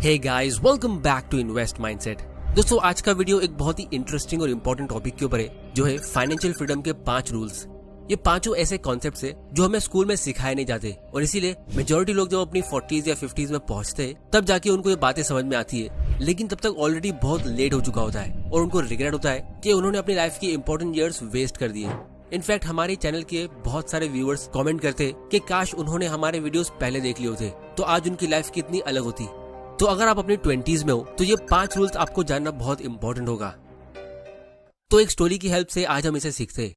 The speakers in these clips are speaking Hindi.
Hey guys, welcome back to invest mindset. दोस्तों, आज का वीडियो एक बहुत ही इंटरेस्टिंग और इम्पोर्टेंट टॉपिक के ऊपर है, जो है फाइनेंशियल फ्रीडम के 5 रूल्स। ये पांचों ऐसे कॉन्सेप्ट्स है जो हमें स्कूल में सिखाए नहीं जाते और इसीलिए मेजोरिटी लोग जब अपनी 40s या 50s में पहुंचते हैं तब जाके उनको ये बातें समझ में आती है, लेकिन तब तक ऑलरेडी बहुत लेट हो चुका होता है और उनको रिग्रेट होता है कि उन्होंने अपनी लाइफ की इंपॉर्टेंट ईयर्स वेस्ट कर दिए। इनफैक्ट हमारे चैनल के बहुत सारे व्यूअर्स कमेंट करते कि काश उन्होंने हमारे वीडियोस पहले देख लिए होते तो आज उनकी लाइफ कितनी अलग होती। तो अगर आप अपनी 20s में हो तो ये 5 रूल्स आपको जानना बहुत इंपॉर्टेंट होगा। तो एक स्टोरी की हेल्प से आज हम इसे सीखते हैं।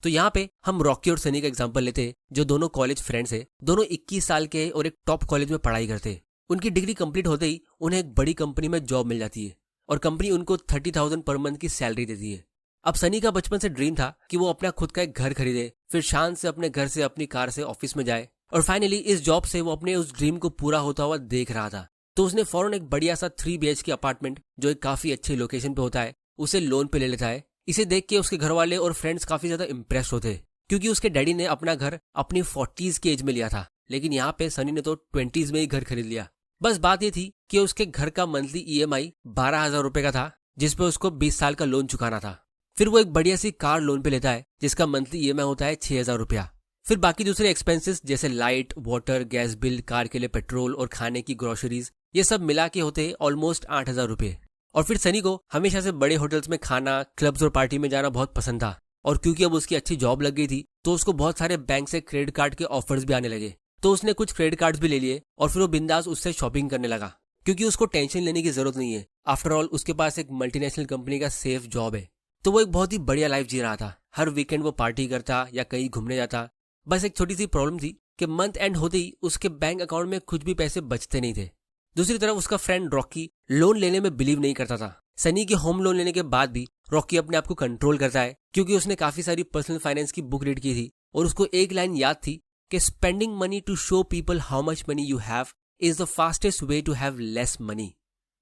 तो यहाँ पे हम रॉकी और सनी का एग्जांपल लेते हैं, जो दोनों कॉलेज फ्रेंड्स हैं। दोनों 21 साल के हैं और एक टॉप कॉलेज में पढ़ाई करते हैं। उनकी डिग्री कंप्लीट होते ही उन्हें एक बड़ी कंपनी में जॉब मिल जाती है और कंपनी उनको 30,000 पर मंथ की सैलरी देती है। अब सनी का बचपन से ड्रीम था कि वो अपना खुद का एक घर खरीदे, फिर शान से अपने घर से अपनी कार से ऑफिस में जाए और फाइनली इस जॉब से वो अपने उस ड्रीम को पूरा होता हुआ देख रहा था। तो उसने फौरन एक बढ़िया सा 3 BHK अपार्टमेंट, जो एक काफी अच्छी लोकेशन पे होता है, उसे लोन पे ले लेता है। इसे देख के उसके घर वाले और फ्रेंड्स काफी ज्यादा इम्प्रेस होते हैं, क्योंकि उसके डैडी ने अपना घर अपनी 40s की एज में लिया था, लेकिन यहाँ पे सनी ने तो 20s में ही घर खरीद लिया। बस बात ये थी कि उसके घर का मंथली EMI 12,000 रुपए का था, जिसपे उसको 20 साल का लोन चुकाना था। फिर वो एक बढ़िया सी कार लोन पे लेता है, जिसका मंथली EMI होता है 6,000 रुपया। फिर बाकी दूसरे एक्सपेंसेस जैसे light, water, gas bill, car के लिए पेट्रोल और खाने की ग्रोसरीज, ये सब मिला के होते ऑलमोस्ट 8,000 रुपए। और फिर सनी को हमेशा से बड़े होटल्स में खाना, क्लब्स और पार्टी में जाना बहुत पसंद था और क्योंकि अब उसकी अच्छी जॉब लग गई थी तो उसको बहुत सारे बैंक से क्रेडिट कार्ड के ऑफर्स भी आने लगे। तो उसने कुछ क्रेडिट कार्ड्स भी ले लिए और फिर वो बिंदास उससे शॉपिंग करने लगा, क्योंकि उसको टेंशन लेने की जरूरत नहीं है। आफ्टर ऑल उसके पास एक मल्टीनेशनल कंपनी का सेफ जॉब है। तो वो एक बहुत ही बढ़िया लाइफ जी रहा था। हर वीकेंड वो पार्टी करता या कहीं घूमने जाता। बस एक छोटी सी प्रॉब्लम थी कि मंथ एंड होते ही उसके बैंक अकाउंट में कुछ भी पैसे बचते नहीं थे। दूसरी तरफ उसका फ्रेंड रॉकी लोन लेने में बिलीव नहीं करता था। सनी के होम लोन लेने के बाद भी रॉकी अपने आप को कंट्रोल करता है, क्योंकि उसने काफी सारी पर्सनल फाइनेंस की बुक रीड की थी और उसको एक लाइन याद थी कि spending money to show people how much money you have is the fastest way to have less money.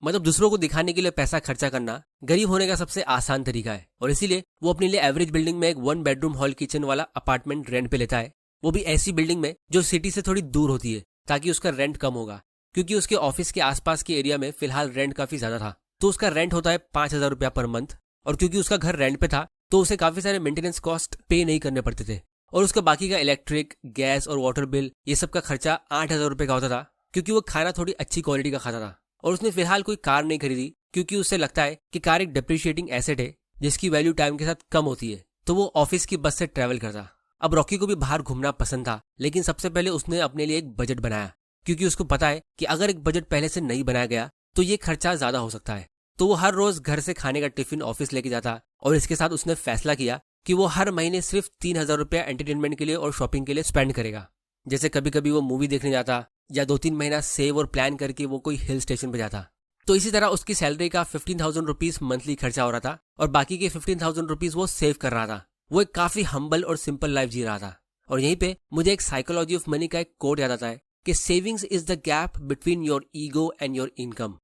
मतलब दूसरों को दिखाने के लिए पैसा खर्चा करना गरीब होने का सबसे आसान तरीका है और इसीलिए वो अपने लिए एवरेज बिल्डिंग में एक 1 बेडरूम हॉल किचन वाला अपार्टमेंट रेंट पे लेता है, वो भी ऐसी बिल्डिंग में जो सिटी से थोड़ी दूर होती है, ताकि उसका रेंट कम होगा, क्योंकि उसके ऑफिस के आसपास के एरिया में फिलहाल रेंट काफी ज्यादा था। तो उसका रेंट होता है 5,000 रुपया पर मंथ और क्योंकि उसका घर रेंट पे था तो उसे काफी सारे मेंटेनेंस कॉस्ट पे नहीं करने पड़ते थे और उसका बाकी का इलेक्ट्रिक, गैस और वाटर बिल, ये सब का खर्चा 8,000 रुपए का होता था, क्योंकि वो खाना थोड़ी अच्छी क्वालिटी का खाता था। और उसने फिलहाल कोई कार नहीं खरीदी, क्योंकि उससे लगता है कि कार एक डिप्रिशिएटिंग एसेट है जिसकी वैल्यू टाइम के साथ कम होती है। तो वो ऑफिस की बस से ट्रेवल करता। अब रॉकी को भी बाहर घूमना पसंद था, लेकिन सबसे पहले उसने अपने लिए एक बजट बनाया, क्योंकि उसको पता है कि अगर एक बजट पहले से नहीं बनाया गया तो ये खर्चा ज्यादा हो सकता है। तो वो हर रोज घर से खाने का टिफिन ऑफिस लेके जाता और इसके साथ उसने फैसला किया कि वो हर महीने सिर्फ 3,000 रुपया एंटरटेनमेंट के लिए और शॉपिंग के लिए स्पेंड करेगा। जैसे कभी कभी वो मूवी देखने जाता या 2-3 महीना सेव और प्लान करके वो कोई हिल स्टेशन पे जाता। तो इसी तरह उसकी सैलरी का 15,000 रुपीज मंथली खर्चा हो रहा था और बाकी के 15,000 रुपीज वो सेव कर रहा था। वो एक काफी हम्बल और सिंपल लाइफ जी रहा था। और यहीं पे मुझे एक साइकोलॉजी ऑफ मनी का एक कोट याद आता है कि savings is the gap between your ego and your income.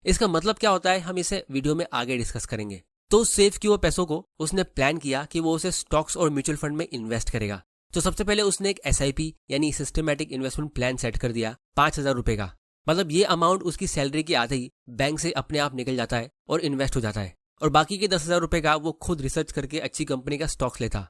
इसका मतलब क्या होता है हम इसे वीडियो में आगे डिस्कस करेंगे। तो सेव किए हुए पैसों को उसने प्लान किया कि वो उसे स्टॉक्स और म्यूचुअल फंड में इन्वेस्ट करेगा। तो सबसे पहले उसने एक SIP यानी सिस्टमैटिक इन्वेस्टमेंट प्लान सेट कर दिया 5,000 रुपए का। मतलब ये अमाउंट उसकी सैलरी के आते ही बैंक से अपने आप निकल जाता है और इन्वेस्ट हो जाता है और बाकी के 10,000 रुपए का वो खुद रिसर्च करके अच्छी कंपनी का स्टॉक्स लेता।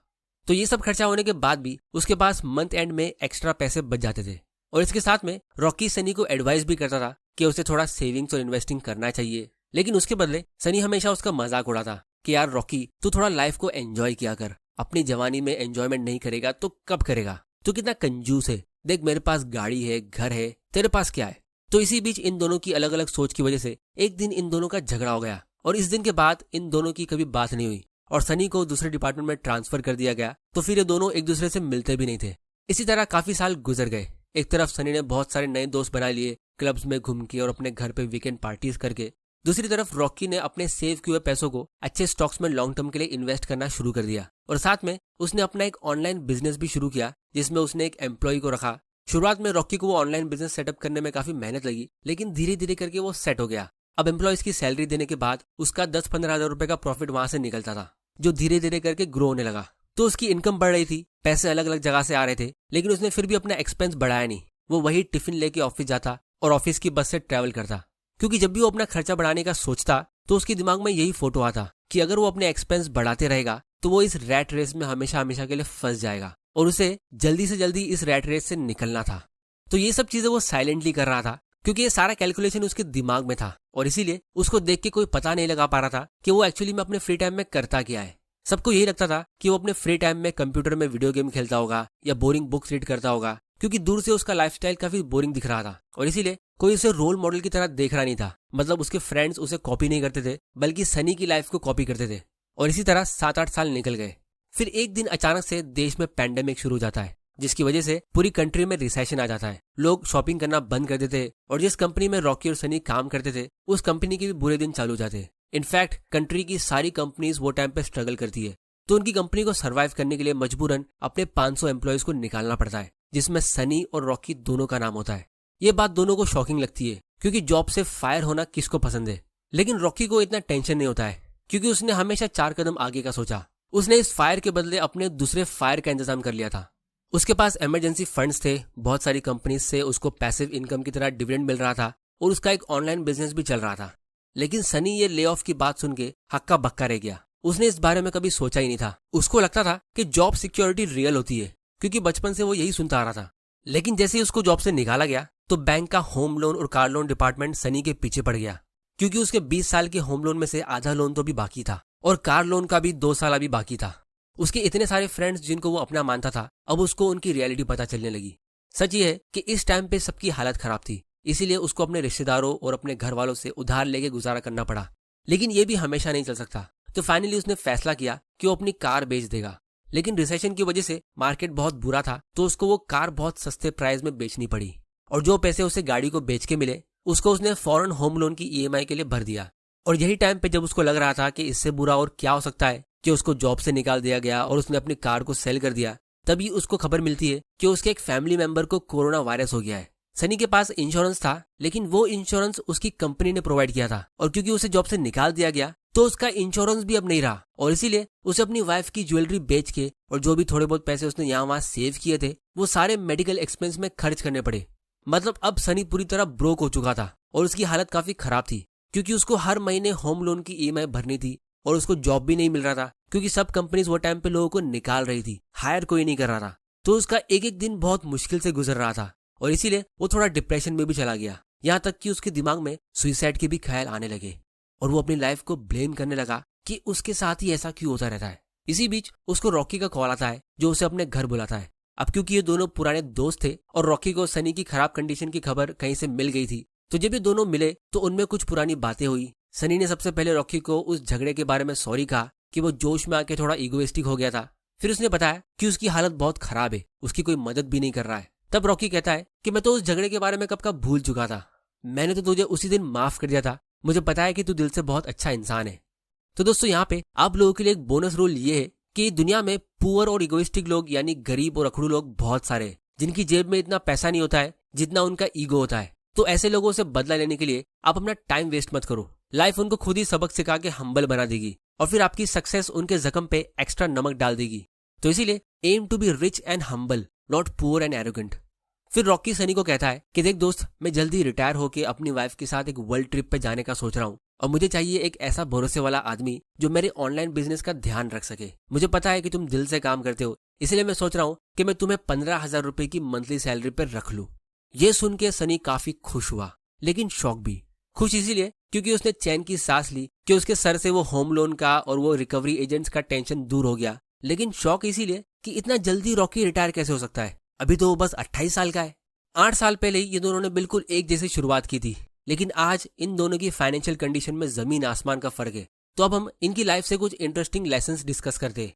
तो ये सब खर्चा होने के बाद भी उसके पास मंथ एंड में एक्स्ट्रा पैसे बच जाते थे। और इसके साथ में रॉकी सनी को एडवाइस भी करता था कि उसे थोड़ा सेविंग्स और इन्वेस्टिंग करना चाहिए, लेकिन उसके बदले सनी हमेशा उसका मजाक उड़ाता कि यार रॉकी, तू थोड़ा लाइफ को एंजॉय किया कर, अपनी जवानी में एंजॉयमेंट नहीं करेगा तो कब करेगा, तू कितना कंजूस है, देख मेरे पास गाड़ी है, घर है, तेरे पास क्या है। तो इसी बीच इन दोनों की अलग अलग सोच की वजह से एक दिन इन दोनों का झगड़ा हो गया और इस दिन के बाद इन दोनों की कभी बात नहीं हुई और सनी को दूसरे डिपार्टमेंट में ट्रांसफर कर दिया गया। तो फिर ये दोनों एक दूसरे से मिलते भी नहीं थे। इसी तरह काफी साल गुजर गए। एक तरफ सनी ने बहुत सारे नए दोस्त बना लिए, क्लब्स में घूम के और अपने घर पे वीकेंड पार्टीज करके। दूसरी तरफ रॉकी ने अपने सेव किए हुए पैसों को अच्छे स्टॉक्स में लॉन्ग टर्म के लिए इन्वेस्ट करना शुरू कर दिया और साथ में उसने अपना एक ऑनलाइन बिजनेस भी शुरू किया, जिसमें उसने एक एम्प्लॉय को रखा। शुरुआत में रॉकी को वो ऑनलाइन बिजनेस सेटअप करने में काफी मेहनत लगी, लेकिन धीरे धीरे करके वो सेट हो गया। अब एम्प्लॉयज की सैलरी देने के बाद उसका 10-15 हजार रुपए का प्रॉफिट वहां से निकलता था, जो धीरे धीरे करके ग्रो होने लगा। तो उसकी इनकम बढ़ रही थी, पैसे अलग अलग जगह से आ रहे थे, लेकिन उसने फिर भी अपना एक्सपेंस बढ़ाया नहीं। वो वही टिफिन लेके ऑफिस जाता और ऑफिस की बस से ट्रैवल करता, क्योंकि जब भी वो अपना खर्चा बढ़ाने का सोचता तो उसके दिमाग में यही फोटो आता कि अगर वो अपने एक्सपेंस बढ़ाते रहेगा तो वो इस रैट रेस में हमेशा हमेशा के लिए फंस जाएगा और उसे जल्दी से जल्दी इस रैट रेस से निकलना था। तो ये सब चीजें वो साइलेंटली कर रहा था क्योंकि ये सारा कैलकुलेशन उसके दिमाग में था और इसीलिए उसको देख के कोई पता नहीं लगा पा रहा था कि वो एक्चुअली में अपने फ्री टाइम में करता क्या है। सबको यही लगता था कि वो अपने फ्री टाइम में कंप्यूटर में वीडियो गेम खेलता होगा या बोरिंग बुक्स रीड करता होगा, क्योंकि दूर से उसका लाइफस्टाइल काफी बोरिंग दिख रहा था और इसीलिए कोई उसे रोल मॉडल की तरह देख रहा नहीं था। मतलब उसके फ्रेंड्स उसे कॉपी नहीं करते थे बल्कि सनी की लाइफ को कॉपी करते थे। और इसी तरह 7-8 साल निकल गए। फिर एक दिन अचानक से देश में पैंडेमिक शुरू हो जाता है, जिसकी वजह से पूरी कंट्री में रिसेशन आ जाता है। लोग शॉपिंग करना बंद कर देते और जिस कंपनी में रॉकी और सनी काम करते थे उस कंपनी के भी बुरे दिन चालू हो जाते। इनफैक्ट कंट्री की सारी कंपनीज वो टाइम पे स्ट्रगल करती है, तो उनकी कंपनी को सर्वाइव करने के लिए मजबूरन अपने 500 एम्प्लॉयज को निकालना पड़ता है, जिसमें सनी और रॉकी दोनों का नाम होता है। ये बात दोनों को शॉकिंग लगती है क्योंकि जॉब से फायर होना किसको पसंद है। लेकिन रॉकी को इतना टेंशन नहीं होता है क्योंकि उसने हमेशा 4 कदम आगे का सोचा। उसने इस फायर के बदले अपने दूसरे फायर का इंतजाम कर लिया था। उसके पास इमरजेंसी फंड्स थे, बहुत सारी कंपनीज से उसको पैसिव इनकम की तरह डिविडेंड मिल रहा था और उसका एक ऑनलाइन बिजनेस भी चल रहा था। लेकिन सनी ये ले ऑफ की बात सुन के हक्का बक्का रह गया। उसने इस बारे में कभी सोचा ही नहीं था। उसको लगता था कि जॉब सिक्योरिटी रियल होती है क्योंकि बचपन से वो यही सुनता आ रहा था। लेकिन जैसे ही उसको जॉब से निकाला गया तो बैंक का होम लोन और कार लोन डिपार्टमेंट सनी के पीछे पड़ गया, क्योंकि उसके 20 साल के होम लोन में से आधा लोन तो भी बाकी था और कार लोन का भी 2 साल अभी बाकी था। उसके इतने सारे फ्रेंड्स जिनको वो अपना मानता था, अब उसको उनकी रियलिटी पता चलने लगी। सच ये है कि इस टाइम पे सबकी हालत खराब थी, इसीलिए उसको अपने रिश्तेदारों और अपने घर वालों से उधार लेके गुजारा करना पड़ा। लेकिन ये भी हमेशा नहीं चल सकता, तो फाइनली उसने फैसला किया कि वो अपनी कार बेच देगा। लेकिन रिसेशन की वजह से मार्केट बहुत बुरा था, तो उसको वो कार बहुत सस्ते प्राइस में बेचनी पड़ी और जो पैसे उसे गाड़ी को बेच के मिले उसको उसने फौरन होम लोन की ईएमआई के लिए भर दिया। और यही टाइम पे जब उसको लग रहा था कि इससे बुरा और क्या हो सकता है कि उसको जॉब से निकाल दिया गया और उसने अपनी कार को सेल कर दिया, तभी उसको खबर मिलती है कि उसके एक फैमिली मेंबर को कोरोना वायरस हो गया है। सनी के पास इंश्योरेंस था, लेकिन वो इंश्योरेंस उसकी कंपनी ने प्रोवाइड किया था और क्योंकि उसे जॉब से निकाल दिया गया तो उसका इंश्योरेंस भी अब नहीं रहा और इसीलिए उसे अपनी वाइफ की ज्वेलरी बेच के और जो भी थोड़े बहुत पैसे उसने यहाँ वहां सेव किए थे वो सारे मेडिकल एक्सपेंस में खर्च करने पड़े। मतलब अब सनी पूरी तरह ब्रोक हो चुका था और उसकी हालत काफी खराब थी क्योंकि उसको हर महीने होम लोन की ईएमआई भरनी थी और उसको जॉब भी नहीं मिल रहा था क्योंकि सब कंपनीज वो टाइम पे लोगों को निकाल रही थी, हायर कोई नहीं कर रहा था। तो उसका एक एक दिन बहुत मुश्किल से गुजर रहा था और इसीलिए वो थोड़ा डिप्रेशन में भी चला गया। यहाँ तक कि उसके दिमाग में सुसाइड के भी ख्याल आने लगे और वो अपनी लाइफ को ब्लेम करने लगा कि उसके साथ ही ऐसा क्यों होता रहता है। इसी बीच उसको रॉकी का कॉल आता है जो उसे अपने घर बुलाता है। अब क्योंकि ये दोनों पुराने दोस्त थे और रॉकी को सनी की खराब कंडीशन की खबर कहीं से मिल गई थी, तो जब ये दोनों मिले तो उनमें कुछ पुरानी बातें हुई। सनी ने सबसे पहले रॉकी को उस झगड़े के बारे में सॉरी कहा कि वो जोश में आके थोड़ा इगोइस्टिक हो गया था। फिर उसने बताया कि उसकी हालत बहुत खराब है, उसकी कोई मदद भी नहीं कर रहा है। तब रॉकी कहता है कि मैं तो उस झगड़े के बारे में कब का भूल चुका था, मैंने तो तुझे उसी दिन माफ कर दिया था, मुझे पता है कि तू दिल से बहुत अच्छा इंसान है। तो दोस्तों यहाँ पे आप लोगों के लिए एक बोनस रूल ये है कि दुनिया में पुअर और इगोइस्टिक लोग यानी गरीब और अखड़ू लोग बहुत सारे हैं, जिनकी जेब में इतना पैसा नहीं होता है जितना उनका ईगो होता है। तो ऐसे लोगों से बदला लेने के लिए आप अपना टाइम वेस्ट मत करो। लाइफ उनको खुद ही सबक सिखा के हम्बल बना देगी और फिर आपकी सक्सेस उनके जख्म पे एक्स्ट्रा नमक डाल देगी। तो इसीलिए aim to be rich and humble, not poor and arrogant. फिर रॉकी सनी को कहता है कि देख दोस्त, मैं जल्दी रिटायर होके अपनी वाइफ के साथ एक वर्ल्ड ट्रिप पे जाने का सोच रहा हूँ और मुझे चाहिए एक ऐसा भरोसे वाला आदमी जो मेरे ऑनलाइन बिजनेस का ध्यान रख सके। मुझे पता है कि तुम दिल से काम करते हो, इसलिए मैं सोच रहा हूँ कि मैं तुम्हें 15,000 रुपए की मंथली सैलरी पर रख लूँ। ये सुन के सनी काफी खुश हुआ, लेकिन शॉक भी। खुश इसीलिए क्योंकि उसने चैन की सांस ली कि उसके सर से वो होम लोन का और वो रिकवरी एजेंट्स का टेंशन दूर हो गया। लेकिन शॉक इसीलिए कि इतना जल्दी रॉकी रिटायर कैसे हो सकता है, अभी तो वो बस 28 साल का है। 8 साल पहले ये दोनों ने बिल्कुल एक जैसी शुरुआत की थी, लेकिन आज इन दोनों की फाइनेंशियल कंडीशन में जमीन आसमान का फर्क है। तो अब हम इनकी लाइफ से कुछ इंटरेस्टिंग लेसन्स डिस्कस करते हैं।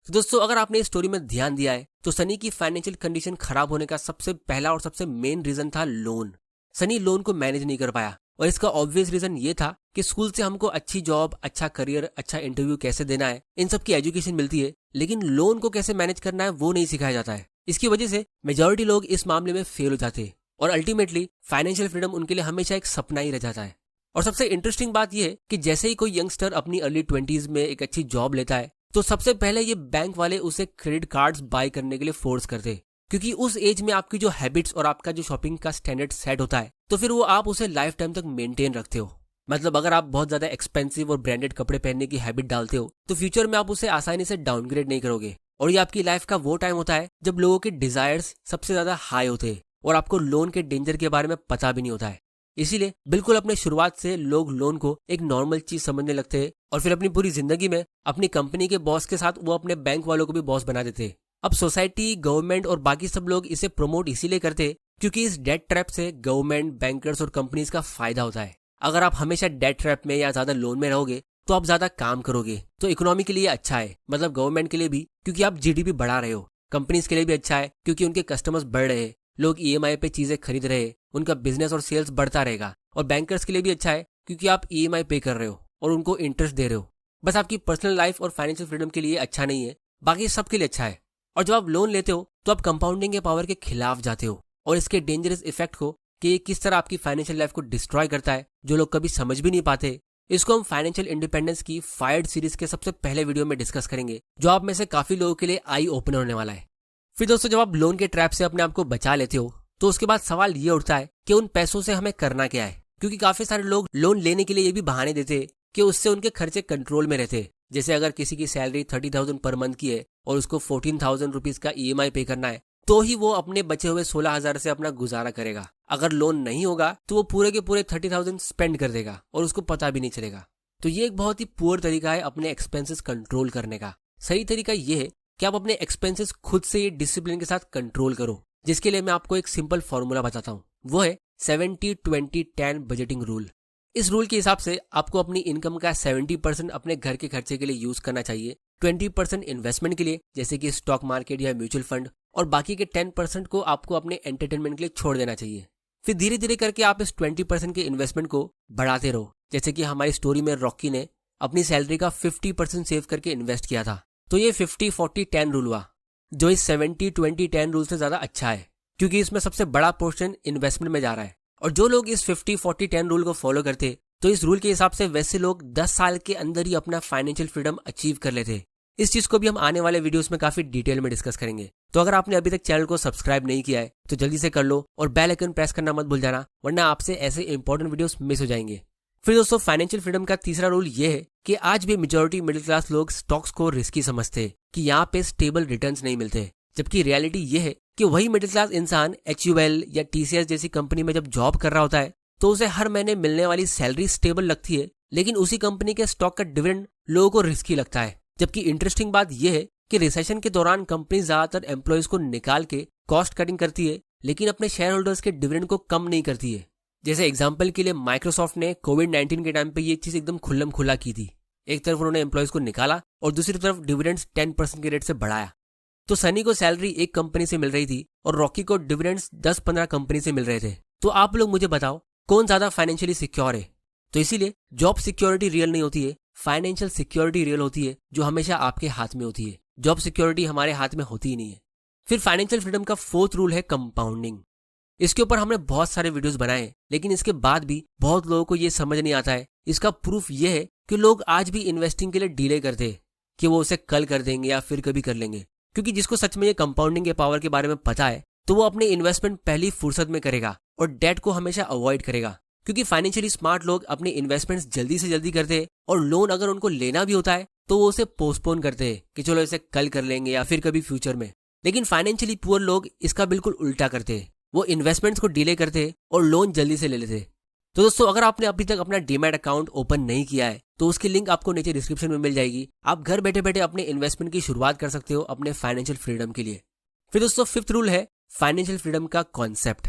तो दोस्तों, अगर आपने इस स्टोरी में ध्यान दिया है तो सनी की फाइनेंशियल कंडीशन खराब होने का सबसे पहला और सबसे मेन रीजन था लोन। सनी लोन को मैनेज नहीं कर पाया और इसका ऑब्वियस रीजन ये था कि स्कूल से हमको अच्छी जॉब, अच्छा करियर, अच्छा इंटरव्यू कैसे देना है, इन सब की एजुकेशन मिलती है, लेकिन लोन को कैसे मैनेज करना है वो नहीं सिखाया जाता है। इसकी वजह से मेजॉरिटी लोग इस मामले में फेल हो जाते हैं और अल्टीमेटली फाइनेंशियल फ्रीडम उनके लिए हमेशा एक सपना ही रह जाता है। और सबसे इंटरेस्टिंग बात यह है कि जैसे ही कोई यंगस्टर अपनी अर्ली 20s में एक अच्छी जॉब लेता है तो सबसे पहले ये बैंक वाले उसे क्रेडिट कार्ड्स बाय करने के लिए फोर्स करते, क्योंकि उस एज में आपकी जो हैबिट्स और आपका जो शॉपिंग का स्टैंडर्ड सेट होता है तो फिर वो आप उसे लाइफ टाइम तक मेंटेन रखते हो। मतलब अगर आप बहुत ज्यादा एक्सपेंसिव और ब्रांडेड कपड़े पहनने की हैबिट डालते हो तो फ्यूचर में आप उसे आसानी से डाउनग्रेड नहीं करोगे। और ये आपकी लाइफ का वो टाइम होता है जब लोगों के डिजायर्स सबसे ज्यादा हाई होते हैं और आपको लोन के डेंजर के बारे में पता भी नहीं होता है। इसीलिए बिल्कुल अपने शुरुआत से लोग लोन को एक नॉर्मल चीज समझने लगते हैं और फिर अपनी पूरी जिंदगी में अपनी कंपनी के बॉस के साथ वो अपने बैंक वालों को भी बॉस बना देते हैं। अब सोसाइटी, गवर्नमेंट और बाकी सब लोग इसे प्रमोट इसीलिए करते हैं क्योंकि इस डेट ट्रैप से गवर्नमेंट, बैंकर्स और कंपनीज का फायदा होता है। अगर आप हमेशा डेट ट्रैप में या ज्यादा लोन में रहोगे तो आप ज्यादा काम करोगे तो इकोनॉमी के लिए अच्छा है, मतलब गवर्नमेंट के लिए भी क्योंकि आप जीडीपी बढ़ा रहे हो, कंपनीज के लिए भी अच्छा है क्योंकि उनके कस्टमर्स बढ़ रहे हैं, लोग ईएमआई पे चीजें खरीद रहे हैं, उनका बिजनेस और सेल्स बढ़ता रहेगा। और बैंकर्स के लिए भी अच्छा है क्योंकि आप ईएमआई पे कर रहे हो और उनको इंटरेस्ट दे रहे हो। बस आपकी पर्सनल लाइफ और फाइनेंशियल फ्रीडम के लिए अच्छा नहीं है, बाकी सबके लिए अच्छा है। और जब आप लोन लेते हो तो आप कंपाउंडिंग के पावर के खिलाफ जाते हो और इसके डेंजरस इफेक्ट को कि ये किस तरह आपकी फाइनेंशियल लाइफ को डिस्ट्रॉय करता है जो लोग कभी समझ भी नहीं पाते, इसको हम फाइनेंशियल इंडिपेंडेंस की फायर्ड सीरीज के सबसे पहले वीडियो में डिस्कस करेंगे, जो आप में से काफी लोगों के लिए आई ओपनर होने वाला है। फिर दोस्तों, जब आप लोन के ट्रैप से अपने आप को बचा लेते हो तो उसके बाद सवाल ये उठता है कि उन पैसों से हमें करना क्या है, क्योंकि काफी सारे लोग लोन लेने के लिए ये भी बहाने देते कि उससे उनके खर्चे कंट्रोल में रहते। जैसे अगर किसी की सैलरी 30,000 पर मंथ की है और उसको 14,000 रुपीज का ईएमआई पे करना है तो ही वो अपने बचे हुए 16,000 से अपना गुजारा करेगा। अगर लोन नहीं होगा तो वो पूरे के पूरे 30,000 स्पेंड कर देगा और उसको पता भी नहीं चलेगा। तो ये एक बहुत ही पुअर तरीका है अपने एक्सपेंसेस कंट्रोल करने का। सही तरीका ये है कि आप अपने एक्सपेंसेस खुद से ये डिसिप्लिन के साथ कंट्रोल करो, जिसके लिए मैं आपको एक सिंपल फॉर्मूला बताता हूँ। वो है 70-20-10 बजटिंग रूल। इस रूल के हिसाब से आपको अपनी इनकम का 70% अपने घर के खर्चे के लिए यूज करना चाहिए, 20% इन्वेस्टमेंट के लिए जैसे कि स्टॉक मार्केट या म्यूचुअल फंड, और बाकी के 10% को आपको अपने एंटरटेनमेंट के लिए छोड़ देना चाहिए। फिर धीरे धीरे करके आप इस 20% के इन्वेस्टमेंट को बढ़ाते रहो। जैसे कि हमारी स्टोरी में रॉकी ने अपनी सैलरी का 50% सेव करके इन्वेस्ट किया था। तो ये 50-40-10 रूल हुआ, जो इस 70-20-10 रूल से ज्यादा अच्छा है क्योंकि इसमें सबसे बड़ा पोर्शन इन्वेस्टमेंट में जा रहा है। और जो लोग इस 50-40-10 रूल को फॉलो करते तो इस रूल के हिसाब से वैसे लोग 10 साल के अंदर ही अपना फाइनेंशियल फ्रीडम अचीव कर लेते। इस चीज को भी हम आने वाले वीडियोस में काफी डिटेल में डिस्कस करेंगे। तो अगर आपने अभी तक चैनल को सब्सक्राइब नहीं किया है तो जल्दी से कर लो और बेल आइकन प्रेस करना मत भूल जाना, वरना आपसे ऐसे इंपॉर्टेंट वीडियोस मिस हो जाएंगे। फिर दोस्तों, फाइनेंशियल फ्रीडम का तीसरा रूल ये है कि आज भी मेजॉरिटी मिडिल क्लास लोग स्टॉक्स को रिस्की समझते कि यहाँ पे स्टेबल रिटर्न्स नहीं मिलते, जबकि रियलिटी ये है कि वही मिडिल क्लास इंसान HUL या TCS जैसी कंपनी में जब जॉब कर रहा होता है तो उसे हर महीने मिलने वाली सैलरी स्टेबल लगती है, लेकिन उसी कंपनी के स्टॉक का डिविडेंड लोगों को रिस्की लगता है। जबकि इंटरेस्टिंग बात यह है कि रिसेशन के दौरान कंपनी ज्यादातर एम्प्लॉयज को निकाल के कॉस्ट कटिंग करती है, लेकिन अपने शेयर होल्डर्स के डिविडेंड को कम नहीं करती है। जैसे एग्जांपल के लिए माइक्रोसॉफ्ट ने कोविड-19 के टाइम पे ये चीज एकदम खुल्लम खुला की थी। एक तरफ उन्होंने एम्प्लॉयज को निकाला और दूसरी तरफ डिविडेंड्स 10% के रेट से बढ़ाया। तो सनी को सैलरी एक कंपनी से मिल रही थी और रॉकी को डिविडेंड्स 10-15 कंपनी से मिल रहे थे। तो आप लोग मुझे बताओ कौन ज्यादा फाइनेंशियली सिक्योर है? तो इसीलिए जॉब सिक्योरिटी रियल नहीं होती है, फाइनेंशियल सिक्योरिटी रियल होती है, जो हमेशा आपके हाथ में होती है। जॉब सिक्योरिटी हमारे हाथ में होती ही नहीं है। फिर फाइनेंशियल फ्रीडम का फोर्थ रूल है कंपाउंडिंग। इसके ऊपर हमने बहुत सारे वीडियोस बनाए हैं, लेकिन इसके बाद भी बहुत लोगों को ये समझ नहीं आता है। इसका प्रूफ ये है कि लोग आज भी इन्वेस्टिंग के लिए डिले करते हैं कि वो उसे कल कर देंगे या फिर कभी कर लेंगे, क्योंकि जिसको सच में ये कंपाउंडिंग के पावर के बारे में पता है तो वो अपने इन्वेस्टमेंट पहली फुर्सत में करेगा और डेट को हमेशा अवॉइड करेगा। क्योंकि फाइनेंशियली स्मार्ट लोग अपने इन्वेस्टमेंट्स जल्दी से जल्दी करते हैं और लोन अगर उनको लेना भी होता है तो वो उसे पोस्टपोन करते हैं कि चलो इसे कल कर लेंगे या फिर कभी फ्यूचर में। लेकिन फाइनेंशियली पुअर लोग इसका बिल्कुल उल्टा करते हैं, वो इन्वेस्टमेंट्स को डिले करते हैं और लोन जल्दी से ले लेते हैं। तो दोस्तों, अगर आपने अभी तक अपना डीमैट अकाउंट ओपन नहीं किया है तो उसकी लिंक आपको नीचे डिस्क्रिप्शन में मिल जाएगी। आप घर बैठे बैठे अपने इन्वेस्टमेंट की शुरुआत कर सकते हो अपने फाइनेंशियल फ्रीडम के लिए। फिर दोस्तों, फिफ्थ रूल है फाइनेंशियल फ्रीडम का कॉन्सेप्ट।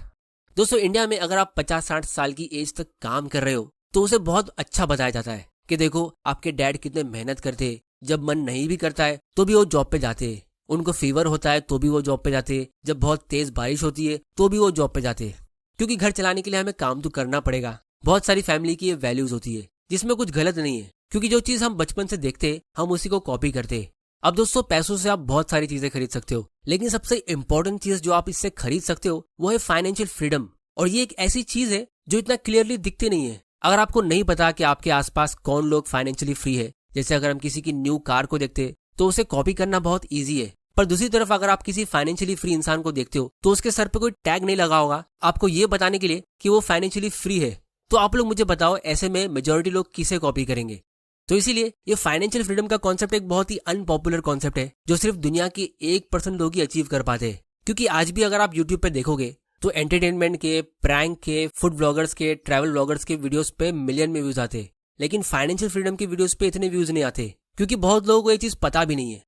दोस्तों, इंडिया में अगर आप 50-60 साल की एज तक काम कर रहे हो तो उसे बहुत अच्छा बताया जाता है कि देखो आपके डैड कितने मेहनत करते हैं, जब मन नहीं भी करता है तो भी वो जॉब पे जाते हैं, उनको फीवर होता है तो भी वो जॉब पे जाते हैं, जब बहुत तेज बारिश होती है तो भी वो जॉब पे जाते हैं, क्योंकि घर चलाने के लिए हमें काम तो करना पड़ेगा। बहुत सारी फैमिली की ये वैल्यूज होती है जिसमें कुछ गलत नहीं है, क्योंकि जो चीज हम बचपन से देखते हैं हम उसी को कॉपी करते हैं। अब दोस्तों, पैसों से आप बहुत सारी चीजें खरीद सकते हो, लेकिन सबसे इंपॉर्टेंट चीज जो आप इससे खरीद सकते हो वो है फाइनेंशियल फ्रीडम। और ये एक ऐसी चीज है जो इतना क्लियरली दिखती नहीं है। अगर आपको नहीं पता कि आपके आसपास कौन लोग फाइनेंशियली फ्री है, जैसे अगर हम किसी की न्यू कार को देखते तो उसे कॉपी करना बहुत ईजी है, पर दूसरी तरफ अगर आप किसी फाइनेंशियली फ्री इंसान को देखते हो तो उसके सर पे कोई टैग नहीं लगा होगा आपको ये बताने के लिए कि वो फाइनेंशियली फ्री है। तो आप लोग मुझे बताओ, ऐसे में मेजोरिटी लोग किसे कॉपी करेंगे? तो इसीलिए ये फाइनेंशियल फ्रीडम का कॉन्सेप्ट एक बहुत ही अनपॉपुलर कॉन्सेप्ट है जो सिर्फ दुनिया के 1% लोग ही अचीव कर पाते हैं। क्योंकि आज भी अगर आप यूट्यूब पे देखोगे तो एंटरटेनमेंट के, प्रैंक के, फूड ब्लॉगर्स के, ट्रैवल ब्लॉगर्स के वीडियोस पे मिलियन में व्यूज आते, लेकिन फाइनेंशियल फ्रीडम के वीडियोस पे इतने व्यूज नहीं आते क्योंकि बहुत लोगों को ये चीज पता भी नहीं है।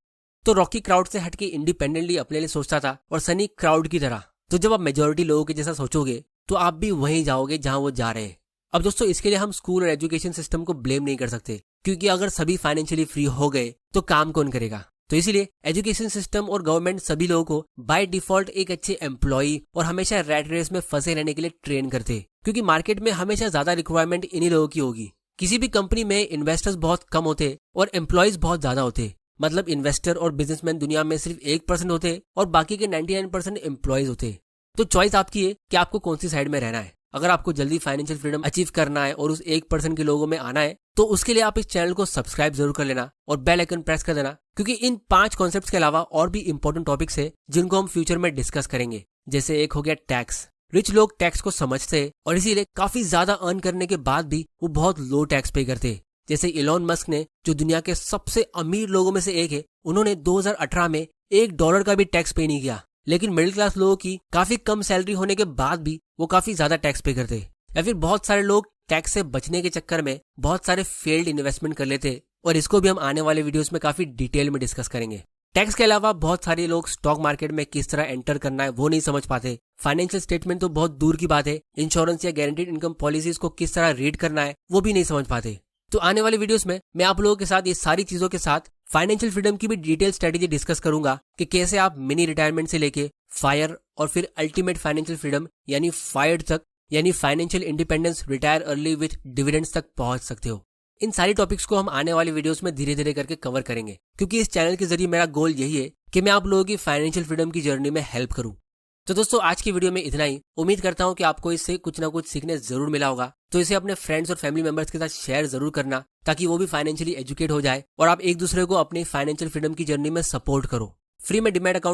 तो रॉकी क्राउड से हटके इंडिपेंडेंटली अपने लिए सोचता था और सनी क्राउड की तरह। तो जब आप मेजोरिटी लोगों के जैसा सोचोगे तो आप भी वहीं जाओगे जहां वो जा रहे हैं। अब दोस्तों, इसके लिए हम स्कूल और एजुकेशन सिस्टम को ब्लेम नहीं कर सकते क्योंकि अगर सभी फाइनेंशियली फ्री हो गए तो काम कौन करेगा? तो इसीलिए एजुकेशन सिस्टम और गवर्नमेंट सभी लोगों को बाय डिफॉल्ट एक अच्छे एम्प्लॉई और हमेशा रैट रेस में फंसे रहने के लिए ट्रेन करते, क्योंकि मार्केट में हमेशा ज्यादा रिक्वायरमेंट इन्हीं लोगों की होगी। किसी भी कंपनी में इन्वेस्टर्स बहुत कम होते और एम्प्लॉयज बहुत ज्यादा होते। मतलब इन्वेस्टर और बिजनेसमैन दुनिया में सिर्फ 1% होते और बाकी के 99% एम्प्लॉयज होते। तो चॉइस आपकी है कि आपको कौन सी साइड में रहना है। अगर आपको जल्दी फाइनेंशियल फ्रीडम अचीव करना है और उस 1% के लोगों में आना है तो उसके लिए आप इस चैनल को सब्सक्राइब जरूर कर लेना और बेल आइकन प्रेस कर देना, क्योंकि इन 5 कॉन्सेप्ट्स के अलावा और भी इंपॉर्टेंट टॉपिक्स है जिनको हम फ्यूचर में डिस्कस करेंगे। जैसे एक हो गया टैक्स। रिच लोग टैक्स को समझते हैं और इसीलिए काफी ज्यादा अर्न करने के बाद भी वो बहुत लो टैक्स पे करते हैं। जैसे इलॉन मस्क ने, जो दुनिया के सबसे अमीर लोगों में से एक है, उन्होंने 2018 में $1 का भी टैक्स पे नहीं किया। लेकिन मिडिल क्लास लोगों की काफी कम सैलरी होने के बाद भी वो काफी ज्यादा टैक्स पे करते। या फिर बहुत सारे लोग टैक्स से बचने के चक्कर में बहुत सारे फेल्ड इन्वेस्टमेंट कर लेते और इसको भी हम आने वाले वीडियोस में काफी डिटेल में डिस्कस करेंगे। टैक्स के अलावा बहुत सारे लोग स्टॉक मार्केट में किस तरह एंटर करना है वो नहीं समझ पाते। फाइनेंशियल स्टेटमेंट तो बहुत दूर की बात है, इंश्योरेंस या गारंटीड इनकम पॉलिसीज को किस तरह रीड करना है वो भी नहीं समझ पाते। तो आने वाले वीडियोस में मैं आप लोगों के साथ ये सारी चीजों के साथ फाइनेंशियल फ्रीडम की भी डिटेल स्ट्रेटेजी डिस्कस करूंगा कि कैसे आप मिनी रिटायरमेंट से लेके फायर और फिर अल्टीमेट फाइनेंशियल फ्रीडम यानी फायर्ड तक, यानी financial independence, retire early with dividends तक पहुंच सकते हो। इन सारी टॉपिक्स को हम आने वाले वीडियोस में धीरे धीरे करके कवर करेंगे, क्योंकि इस चैनल के जरिए मेरा गोल यही है कि मैं आप लोगों की फाइनेंशियल फ्रीडम की जर्नी में हेल्प करूं। तो दोस्तों, आज की वीडियो में इतना ही। उम्मीद करता हूं कि आपको इससे कुछ ना कुछ सीखने जरूर मिला होगा। तो इसे अपने फ्रेंड्स और फैमिली मेंबर्स के साथ शेयर जरूर करना, ताकि वो भी फाइनेंशियली एजुकेट हो जाए और आप एक दूसरे को अपनी फाइनेंशियल फ्रीडम की जर्नी में सपोर्ट करो। फ्री में डिमैट अकाउंट